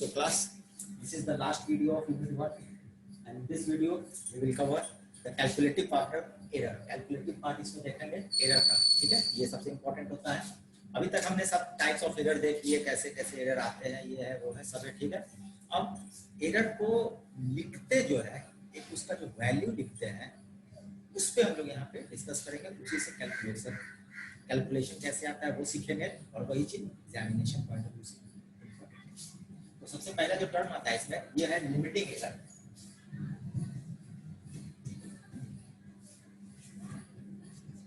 So class, this is the last video of unit 1, and in this video we will cover the calculative part of error. Calculative part इसमें देखेंगे error का, ठीक है? ये सबसे important होता है. अभी तक हमने सब टाइप्स ऑफ एरर देख लिए, कैसे कैसे एरर आते हैं, ये है वो है सब है, ठीक है. अब एरर को लिखते जो है, एक उसका जो वैल्यू लिखते हैं उस पे हम लोग यहाँ पे डिस्कस करेंगे. उसी से कैलकुलेशन कैसे आता है वो सीखेंगे, और वही चीज एग्जामिनेशन पॉइंट ऑफ व्यू से. तो सबसे पहला जो टर्म आता है इसमें, ये है लिमिटिंग एरर.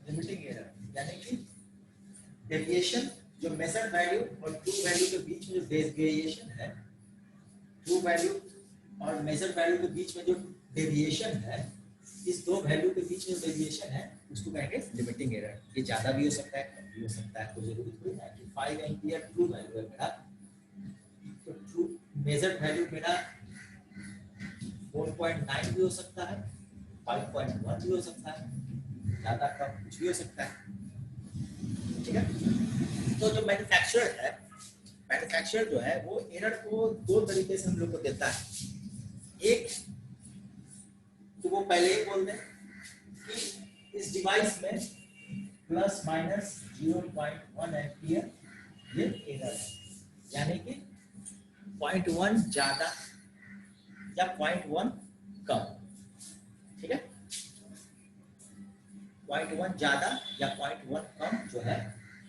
लिमिटिंग एरर यानी कि डेविएशन, जो मेजर्ड वैल्यू और ट्रू वैल्यू के बीच में जो डेविएशन है, ट्रू वैल्यू और मेजर्ड वैल्यू के बीच में जो डेविएशन है, इस दो वैल्यू के बीच में जो डेविएशन है उसको कहेंगे लिमिटिंग एरर. ये ज्यादा भी हो सकता है, कम भी हो सकता है. तो जरूरी थोड़ी है कि 5 एम्पियर ट्रू वैल्यू है मेरा, तो ट्रू मेजर्ड वैल्यू मेरा 4.9 भी हो सकता है, 5.1 भी हो सकता है, ज्यादा कम कुछ भी हो सकता है, ठीक है. तो जो मैन्युफैक्चरर है, मैन्युफैक्चरर जो है वो एरर को दो तरीके से हम लोग को देता है. एक तो वो पहले ही बोल दें कि इस डिवाइस में प्लस माइनस 0.1 एम्पियर ये एरर है, यानी कि 0.1 ज्यादा या 0.1 कम, ठीक है. 0.1 ज्यादा या 0.1 कम जो है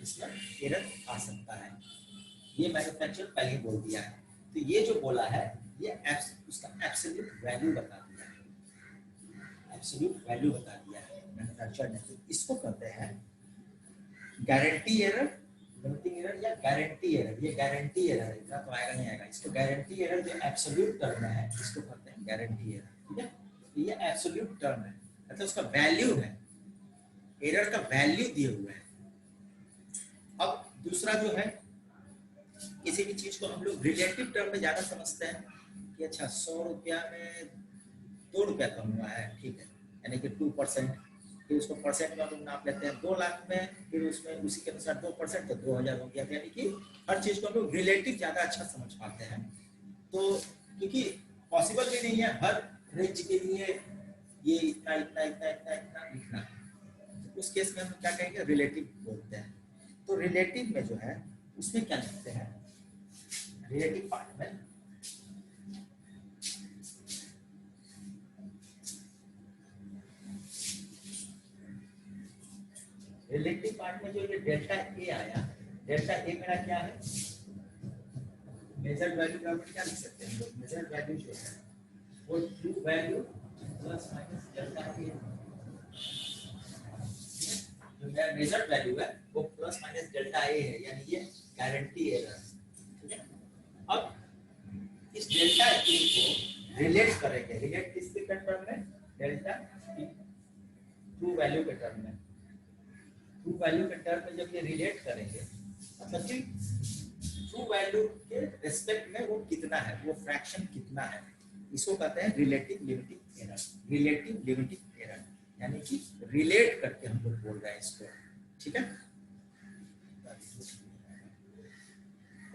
इसमें एरर आ सकता है. ये मैन्युफैक्चरर पहले ही बोल दिया है. तो ये जो बोला है ये उसका एब्सोल्यूट वैल्यू बता दिया है, एब्सोल्यूट वैल्यू बता दिया है मैन्युफैक्चरर ने. तो इसको कहते हैं गारंटी एरर, लिमिटिंग एरर या गारंटी एरर. ये गारंटी एरर है, इतना तो आएगा नहीं आएगा. इसको गारंटी एरर जो एब्सोल्यूट टर्म है इसको कहते हैं गारंटी एरर, ठीक है. ये एब्सोल्यूट टर्म है, मतलब उसका वैल्यू है, एरर का वैल्यू दिए हुए है. अब दूसरा जो है, किसी भी चीज को हम लोग रिलेटिव टर्म में ज्यादा समझते हैं कि अच्छा 100 रुपया में 2 रुपया कम हुआ है, ठीक है, यानी कि 2%. फिर उसको परसेंट में हम लोग नाप लेते हैं. 2 लाख में फिर उसमें उसी के अनुसार 2% तो 2000 हो गया. यानी कि हर चीज को हम लोग रिलेटिव ज्यादा अच्छा समझ पाते हैं. तो क्योंकि पॉसिबल भी नहीं है हर रेंज के लिए ये इतना इतना इतना इतना इतना लिखना, तो उस केस में हम क्या कहेंगे, रिलेटिव बोलते हैं. तो रिलेटिव में जो है उसमें क्या लिखते हैं, रिलेटिव पार्ट में रिलेटिव पार्ट में जो ये डेल्टा ए आया, डेल्टा ए मेरा क्या है, मेजर्ड वैल्यू का क्या लिख सकते हैं हम लोग. मेजर्ड वैल्यू जो है वो true value plus minus delta A. जो मेरा मेजर्ड वैल्यू है वो प्लस माइनस डेल्टा ए है, यानी ये गारंटी एरर, ठीक है. अब इस डेल्टा ए को रिलेट करेंगे, रिलेट किसके टर्म में, डेल्टा ट्रू वैल्यू के टर्म में. ट्रू वैल्यू के टर्म में जब ये रिलेट करेंगे, मतलब कि ट्रू वैल्यू के रिस्पेक्ट में वो कितना है, वो फ्रैक्शन कितना है, इसको कहते हैं relative limiting error. Relative limiting error यानी कि रिलेट करके हम लोग बोल रहे हैं इसको, ठीक है.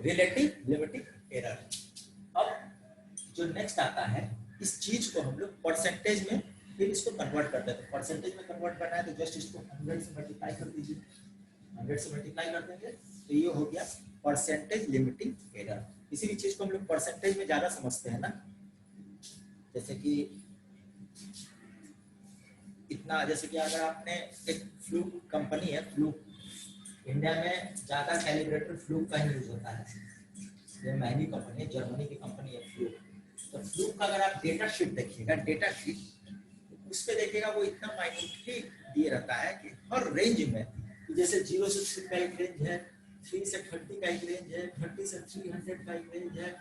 Relative limiting error. अब जो नेक्स्ट आता है, इस चीज को हम लोग परसेंटेज में फिर इसको कन्वर्ट करते हैं. तो परसेंटेज में कन्वर्ट करना है तो जस्ट इसको 100 से मल्टीप्लाई कर दीजिए. 100 से मल्टीप्लाई कर देंगे तो ये हो गया परसेंटेज लिमिटिंग एरर. किसी भी चीज को हम लोग परसेंटेज में ज्यादा समझते हैं ना, जैसे कि इतना, जैसे कि अगर आपने एक फ्लूक कंपनी है, फ्लूक, इंडिया में ज्यादा कैलिब्रेटर फ्लूक का यूज होता है. ये महंगी कंपनी है, जर्मनी की कंपनी है फ्लूक. तो फ्लूक का अगर आप डेटा शीट देखिएगा, डेटा शीट उस पे देखिएगा वो इतना माइन्यूटली दिए रहता है कि हर रेंज में, जैसे 0 से 3 का एक रेंज है, 3 से 30 का एक रेंज है, 30 से 300 का एक रेंज है.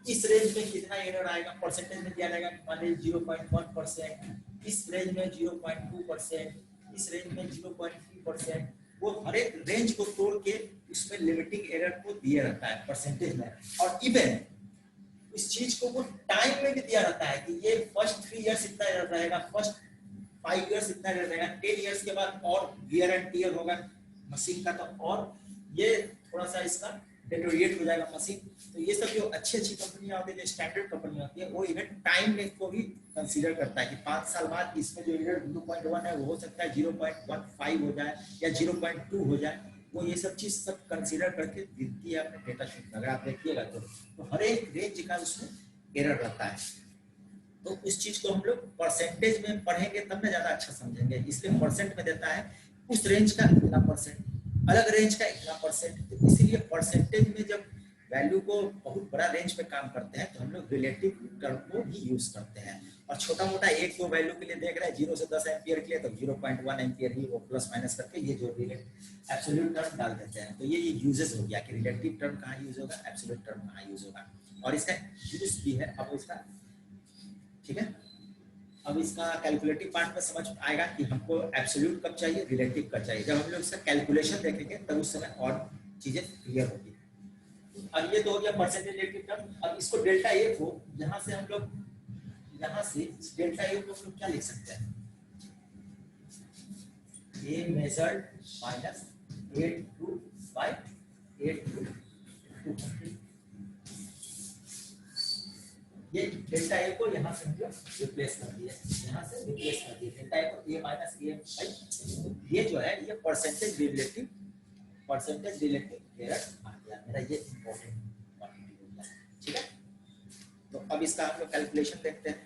इस रेंज में कितना एरर आएगा परसेंटेज में दिया जाएगा. मान लीजिए 0.1%, इस रेंज में 0.2%, इस रेंज में 0.3%. वो हर एक रेंज को तोड़ के उसमें लिमिटिंग एरर को दिया रहता है परसेंटेज में. और इवन इस चीज को वो टाइम में भी दिया रहता है कि ये फर्स्ट 3 इयर्स इतना एरर रहेगा, फर्स्ट 5 इयर्स इतना एरर रहेगा, 10 इयर्स के बाद और वियर एंड टियर होगा मशीन का, तो और ये थोड़ा सा इसका डिटोरिएट हो जाएगा मशीन। तो ये सब जो अच्छी अच्छी कंपनियां होती है, जो स्टैंडर्ड कंपनियां होती है, वो इवन टाइम लेंथ को भी कंसीडर करता है कि 5 साल बाद इसमें जो एरर 0.1 है वो हो सकता है 0.15 हो जाए या 0.2 हो जाए। वो ये सब चीज सब कंसीडर करके देती है अपने डेटा शीट में। अगर आप देखिएगा तो हर एक रेंज का उसमें एरर रहता है। तो उस चीज को हम लोग परसेंटेज में पढ़ेंगे तब ना ज्यादा अच्छा समझेंगे, इसलिए परसेंट में देता है उस रेंज का इतना परसेंट, अलग रेंज का इतना परसेंट। तो इसीलिए परसेंटेज में जब वैल्यू को बहुत बड़ा रेंज पे काम करते हैं तो हम लोग रिलेटिव टर्म को ही यूज करते हैं। और छोटा मोटा एक दो वैल्यू के लिए देख रहे हैं 0 से 10 एम्पियर के लिए तो 0.1 एम्पियर ही वो प्लस माइनस करके ये जो एब्सोल्यूट टर्म डाल देते हैं। तो ये यूजेस हो गया कि रिलेटिव टर्म कहाँ यूज होगा, एब्सोल्यूट टर्म कहाँ यूज होगा। और इसका यूज भी है अब इसका, ठीक है। अब इसका कैलकुलेटिव पार्ट में समझ आएगा कि हमको एब्सोल्यूट कब चाहिए, रिलेटिव कब चाहिए। जब हम लोग इसका कैलकुलेशन देखेंगे तब उस समय और चीजें क्लियर होगी। अब ये तो हो गया परसेंटेज रिलेटिव टर्म। अब इसको डेल्टा ए को यहाँ से हम लोग, यहाँ से डेल्टा ए को हम लोग क्या लिख सकते हैं, ए मेजर्ड माइनस 8 बाय 8 ये डेल्टा ए को यहाँ से हम लोग रिप्लेस कर दिए, यहाँ से रिप्लेस कर दिए डेल्टा ए को ए माइनस ए बाई। ये जो है ये परसेंटेज रिलेटिव एरर आ गया मेरा, ये इंपॉर्टेंट क्वांटिटी हो गया, ठीक है। तो अब इसका हम लोग कैलकुलेशन देखते हैं।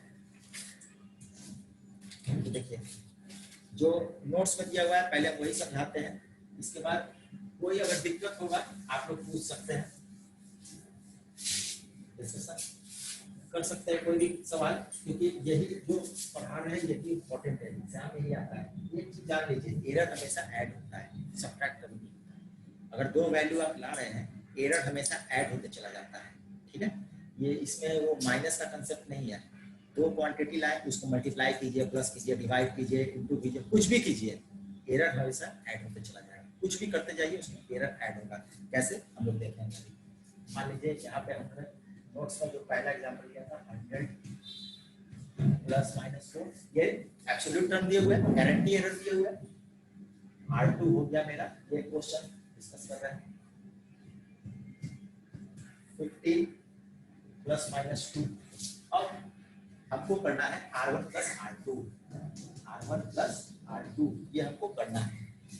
तो देखिए जो नोट्स में दिया हुआ है पहले हम वही समझाते हैं, इसके बाद कोई अगर दिक्कत होगा आप लोग पूछ सकते हैं, डिस्कशन कर सकते हैं कोई भी सवाल, क्योंकि यही जो पढ़ा रहे हैं यही इंपॉर्टेंट है, एग्जाम में ही आता है। ये चीज जान लीजिए एरर हमेशा ऐड होता है, सब्ट्रैक्ट कभी नहीं होता है। अगर दो वैल्यू आप ला रहे हैं एरर हमेशा ऐड होते चला जाता है, ठीक है। ये इसमें वो माइनस का कंसेप्ट नहीं है। दो क्वांटिटी लाए उसको मल्टीप्लाई कीजिए, प्लस कीजिए, डिवाइड कीजिए, इंटू कीजिए, कुछ भी कीजिए, एरर हमेशा ऐड होते चला जाएगा। कुछ भी करते जाइए उसमें एरर ऐड होगा। कैसे हम लोग देखेंगे, मान लीजिए यहाँ पे हमने नोट्स में जो पहला एग्जांपल लिया था 100 प्लस माइनस 4, ये एब्सोल्यूट टर्म दिए हुए हैं, गारंटी एरर दिए हुए हैं, R2 हो गया मेरा। ये क्वेश्चन डिस्कस कर रहे हैं 50 प्लस माइनस 2। अब हमको करना है R1 plus R2, R1 plus R2 ये हमको करना है।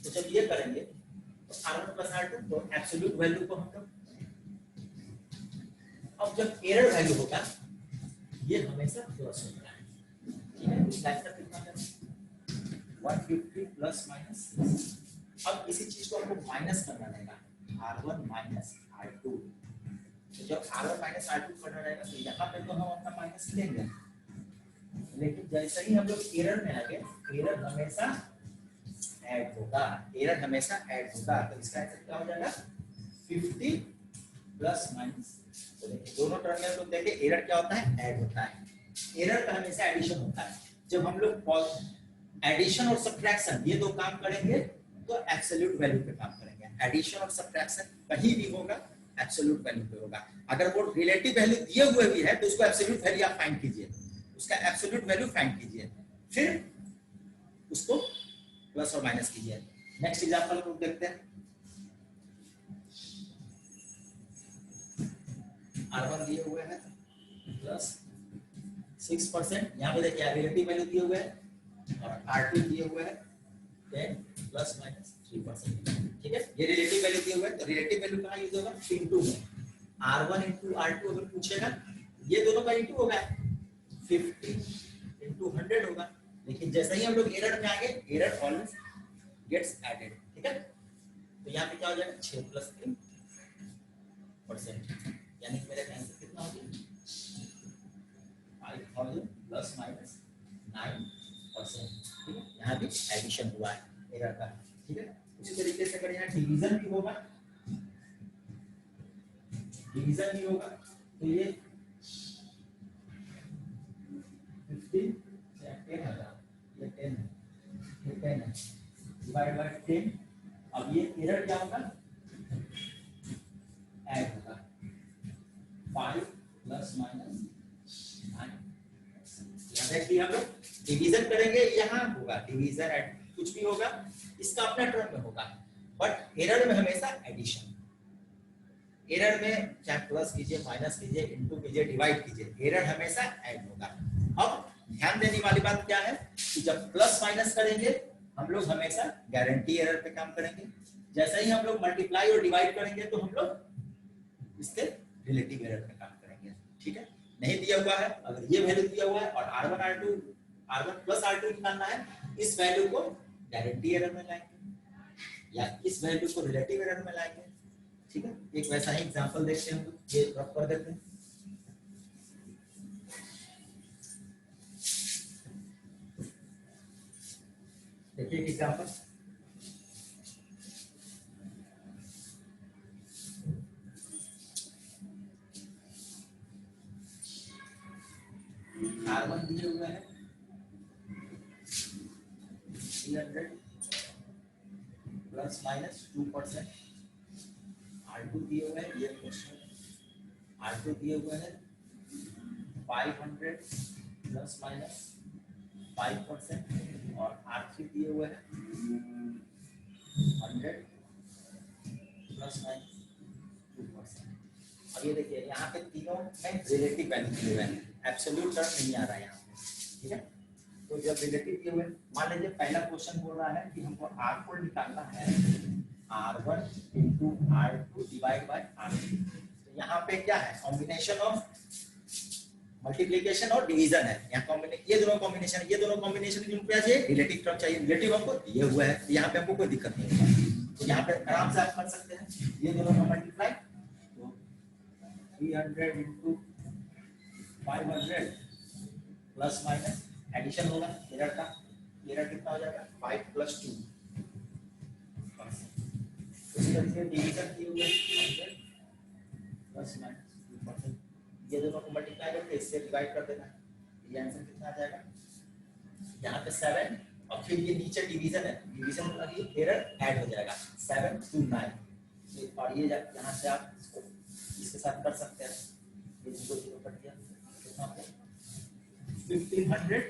तो जब ये करेंगे तो R1 प्लस R2 तो एब्सोल्यूट वैल्यू को हम लोग, अब जब एरर वैल्यू होगा ये हमेशा प्लस होता है, ठीक है। इस लाइन का कितना है 150 प्लस माइनस। अब इसी चीज को हमको माइनस करना रहेगा, R1 माइनस R2। तो जब R1 माइनस R2 करना रहेगा तो यहाँ पे तो हम अपना माइनस लेंगे, लेकिन जैसे ही हम लोग एरर में आएंगे एरर हमेशा ऐड होगा, एरर हमेशा ऐड होगा। तो इसका आंसर क्या हो जाएगा 50 प्लस माइनस। तो देखिए दोनों टर्म में लोग देखें एरर क्या होता है, ऐड होता है। एरर का हमेशा एडिशन होता है। जब हम लोग एडिशन और सब्ट्रैक्शन ये दो काम करेंगे तो एब्सोल्यूट वैल्यू पे काम करेंगे। एडिशन और सब्ट्रैक्शन कहीं भी होगा एब्सोल्यूट वैल्यू पे होगा। अगर वो रिलेटिव वैल्यू दिए हुए भी है तो उसको एब्सोल्यूट वैल्यू आप फाइंड कीजिए, उसका एब्सोल्यूट वैल्यू फाइंड कीजिए, फिर उसको प्लस और माइनस कीजिए। नेक्स्ट एग्जांपल को देखते हैं। R1 दिए हुए हैं प्लस 6%, यहाँ पे देखिए रिलेटिव वैल्यू दिए हुए हैं, और R2 दिए हुए हैं 10 प्लस माइनस 3%, ठीक है। ये रिलेटिव वैल्यू दिए हुए हैं तो रिलेटिव वैल्यू कहाँ यूज होगा, इनटू में। R1 इंटू R2 अगर पूछेगा ये दोनों का इंटू होगा, 50 इंटू 100 होगा। लेकिन जैसे ही हम लोग एरर में आगे एरर ऑलवेज गेट्स एडेड, ठीक है। तो यहाँ पे क्या हो जाएगा 6 प्लस 3%, यानी कि मेरा आंसर कितना हो गया 5000 प्लस माइनस 9%, ठीक है। यहाँ भी एडिशन हुआ है एरर का, ठीक है। उसी तरीके से अगर यहाँ डिवीजन भी होगा, डिवीजन भी होगा तो ये 50 से 10 होगा, ये 10 है, ये 10 है, डिवाइड बाय 10। अब ये एरर क्या होगा, ऐड होगा 5 प्लस माइनस 9। देखिए हम लोग डिवीजन करेंगे, यहाँ होगा डिवीजन एड कुछ भी होगा इसका अपना टर्म में होगा, बट एरर में हमेशा एडिशन, एरर में चाहे प्लस कीजिए, माइनस कीजिए, इनटू कीजिए, डिवाइड कीजिए, एरर हमेशा ऐड होगा। अब ध्यान देने वाली बात क्या है कि जब प्लस माइनस करेंगे हम लोग हमेशा गारंटी एरर पे काम करेंगे। जैसे ही हम लोग मल्टीप्लाई और डिवाइड करेंगे तो हम लोग इसके रिलेटिव एरर पे काम करेंगे। ठीक है, नहीं दिया हुआ है, अगर ये वैल्यू दिया हुआ है और R1 प्लस R2 निकालना है, इस वैल्यू को गारंटी एरर में लाएंगे या इस वैल्यू को रिलेटिव एरर में लाएंगे। ठीक है, एक वैसा ही एग्जांपल देखते हैं, ये ड्रॉप कर देते हैं। देखिए एग्जांपल, R1 दिए हुए हैं 300 प्लस माइनस 2%, R2 दिए हुए हैं, ये क्वेश्चन R2 दिए हुए हैं 500 प्लस माइनस 5% और R3 दिए हुए हैं 100 प्लस माइनस 2%। अब ये देखिए यहाँ पे तीनों में रिलेटिव वैल्यू दिए हुए हैं, एब्सोल्यूट टर्म नहीं आ रहा है यहाँ पे। ठीक है, तो जब रिलेटिव दिए हुए, मान लीजिए पहला क्वेश्चन बोल रहा है कि हमको R4 निकालना है R1 into R2 divide by R3। तो यहाँ पे क्या है, कॉम्बिनेशन ऑफ मल्टीप्लिकेशन और डिवीजन है, यहाँ ये दोनों कॉम्बिनेशन, ये दोनों कॉम्बिनेशन में क्या चाहिए, रिलेटिव टर्म चाहिए, रिलेटिव हमको दिए हुआ है, यहाँ पे हमको कोई दिक्कत नहीं होगा। तो यहाँ पे आराम से आप कर सकते हैं, ये दोनों का मल्टीप्लाई, तो 300 इंटू 500 प्लस माइनस एडिशन होगा एरर का, एरर कितना हो जाएगा 5 प्लस 2। इस तरह से डिवीजन की हुई 100 प्लस माइनस 2%, ये दोनों को मल्टीप्लाई करके इससे डिवाइड कर देना, ये आंसर कितना आ जाएगा, यहाँ पे 7 और फिर ये नीचे डिवीजन है, डिवीजन में अभी एरर ऐड हो जाएगा 7 to 9, और ये यहाँ से आप इसको इसके साथ कर सकते हैं, ये 0 0 कट गया, कितना हो गया 1500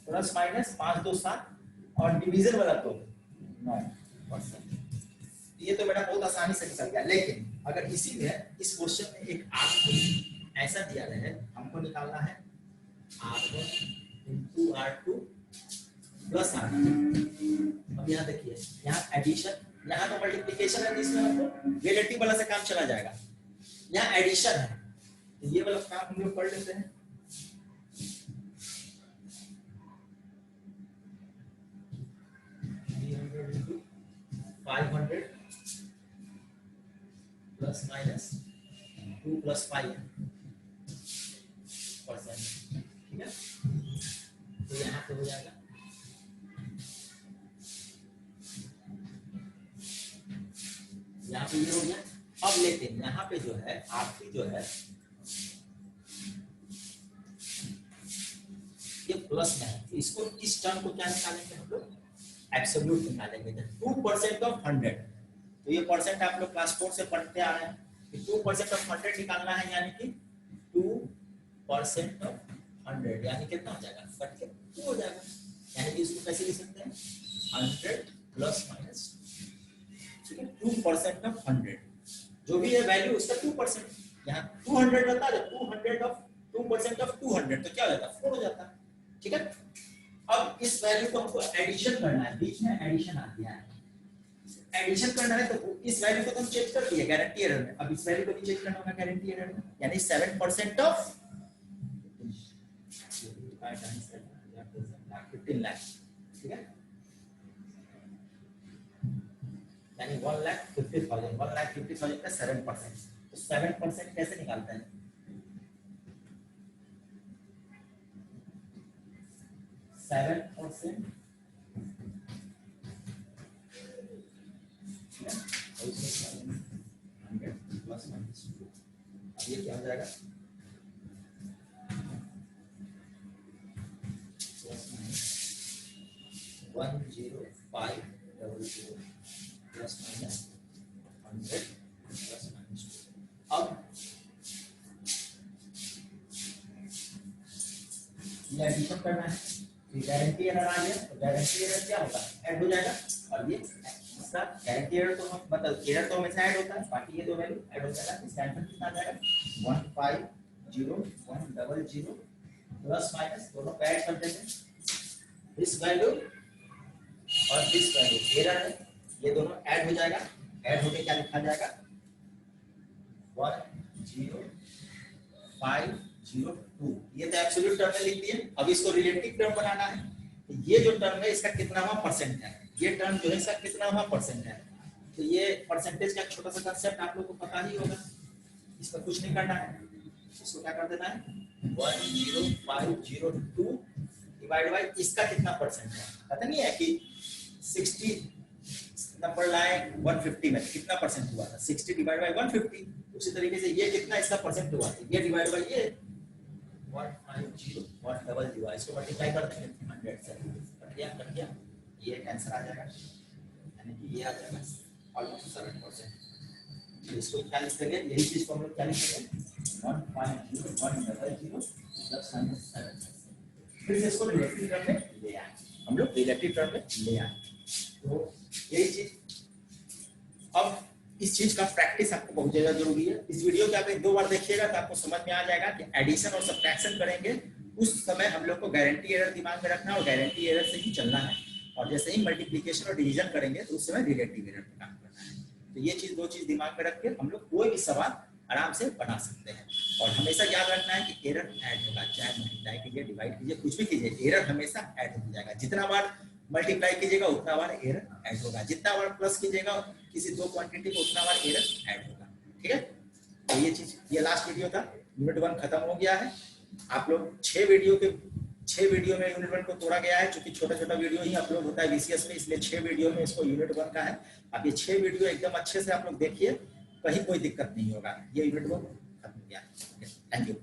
प्लस माइनस 5 2 7 और डिवीजन वाला तो 9%। ये तो बेटा बहुत आसानी से निकल गया, लेकिन अगर इसी में इस क्वेश्चन में एक आपको ऐसा दिया है, हमको निकालना है R1 into R2 plus R3। अब यहाँ देखिए, यहाँ एडिशन, यहाँ तो मल्टीप्लिकेशन है जिसमें हमको रिलेटिव वाला से काम चला जाएगा, यहाँ एडिशन है, तो ये वाला काम हम लोग कर लेते हैं। इंटू 500 प्लस माइनस 2 प्लस 5%, ठीक है, तो यहाँ पे हो जाएगा यहाँ पे ये हो गया। अब लेकिन यहाँ पे जो है आपकी जो है ये प्लस में है, इसको इस टर्म को क्या निकालेंगे हम लोग, एब्सोल्यूट निकालेंगे। 2% ऑफ 100, तो ये परसेंट आप लोग क्लास 4 से पढ़ते आ रहे हैं कि 2% ऑफ 100 निकालना है, यानी कि 2% ऑफ 100 यानी कितना हो जाएगा, कट के 2 हो जाएगा, यानी कि इसको कैसे लिख सकते हैं 100 प्लस माइनस, ठीक है, 2% ऑफ 100 जो भी है वैल्यू उसका 2%, यहाँ 200 रहता है, 200 ऑफ 2% ऑफ 200 तो क्या हो जाता है 4 हो जाता है। ठीक है, अब इस वैल्यू को हमको एडिशन करना है, बीच में एडिशन आ गया है, एडिशन करना है तो इस वैल्यू को तो हम चेक कर दिए गारंटी एरर में, अब इस वैल्यू को भी चेक करना होगा गारंटी एरर में, यानी 7% ऑफ 15 लाख, ठीक है, यानी 1,50,000, 1,50,000 का 7%, तो 7% कैसे निकालते हैं, 7% प्लस माइनस 2, अब ये क्या हो जाएगा plus minus 10500 plus minus 100 plus minus 2। अब ये एडिशन करना है, गारंटी एरर आ गया, तो गारंटी एरर क्या होगा ऐड हो जाएगा, और ये इसका गारंटी एरर तो मतलब एरर तो हमेशा ऐड होता है, बाकी ये दो वैल्यू ऐड हो जाएगा। इसका आंसर कितना आ जाएगा 150100 प्लस माइनस दोनों को ऐड कर देते हैं। दिस वैल्यू और दिस वैल्यू एरर है, ये दोनों ऐड हो जाएगा। ऐड होके क्या लिखा जाएगा 10502। ये तो एब्सोल्यूट टर्म में लिख दिए। अब इसको रिलेटिव टर्म बनाना है। तो ये जो टर्म है इसका कितनावा परसेंट है, ये टर्म जो है इसका कितनावा परसेंट है। तो ये परसेंटेज का छोटा सा कंसेप्ट आप लोग को पता ही होगा। इसमें कुछ नहीं करना है, इसको क्या कर देना है 10502 डिवाइड बाय इसका कितना परसेंट है। पता नहीं है कि 60 नंबर लाए 150 में कितना परसेंट हुआ था 60 डिवाइड बाय 150। उसी तरीके से ये कितना इसका परसेंट हुआ था, ये डिवाइड बाय ये 150100 इसको मल्टीप्लाई कर देंगे 100 से। कट गया ये आंसर आ जाएगा, यानी कि ये आ जाएगा ऑलमोस्ट 7%। तो इसको क्या लिख देंगे, यही चीज को हम लोग क्या लिखेंगे 1050100 प्लस 7। फिर से इसको रिलेटिव टर्म में ले आए, हम लोग रिलेटिव टर्म में ले आए। तो यही चीज, अब इस चीज का प्रैक्टिस आपको बहुत ज्यादा जरूरी है। इस वीडियो को आप एक दो बार देखिएगा तो आपको समझ में आ जाएगा कि एडिशन और सब्ट्रैक्शन करेंगे उस समय हम लोग को गारंटी एरर दिमाग में रखना और गारंटी एरर से ही चलना है। और जैसे ही मल्टीप्लिकेशन और डिवीजन करेंगे तो उस समय रिलेटिव एरर पे काम करना है। तो ये चीज दो चीज दिमाग में रख के हम लोग कोई भी सवाल आराम से बना सकते हैं। और हमेशा याद रखना है कि एरर ऐड होगा, चाहे मल्टीप्लाई कीजिए डिवाइड कीजिए कुछ भी कीजिए, एरर हमेशा ऐड हो जाएगा। जितना बार मल्टीप्लाई कीजिएगा उतना बार एरर ऐड होगा, जितना बार प्लस कीजिएगा किसी दो क्वांटिटी को उतना बार एरर ऐड होगा। ठीक है, तो ये चीज, ये लास्ट वीडियो था। यूनिट 1 खत्म हो गया है। आप लोग 6 वीडियो में यूनिट 1 को तोड़ा गया है, क्योंकि छोटा छोटा वीडियो ही अपलोड होता है VCS में, इसलिए 6 वीडियो में इसको यूनिट 1 का है। अब ये 6 वीडियो एकदम अच्छे से आप लोग देखिए, कहीं कोई दिक्कत नहीं होगा। ये यूनिट 1 खत्म हो गया है। Thank you.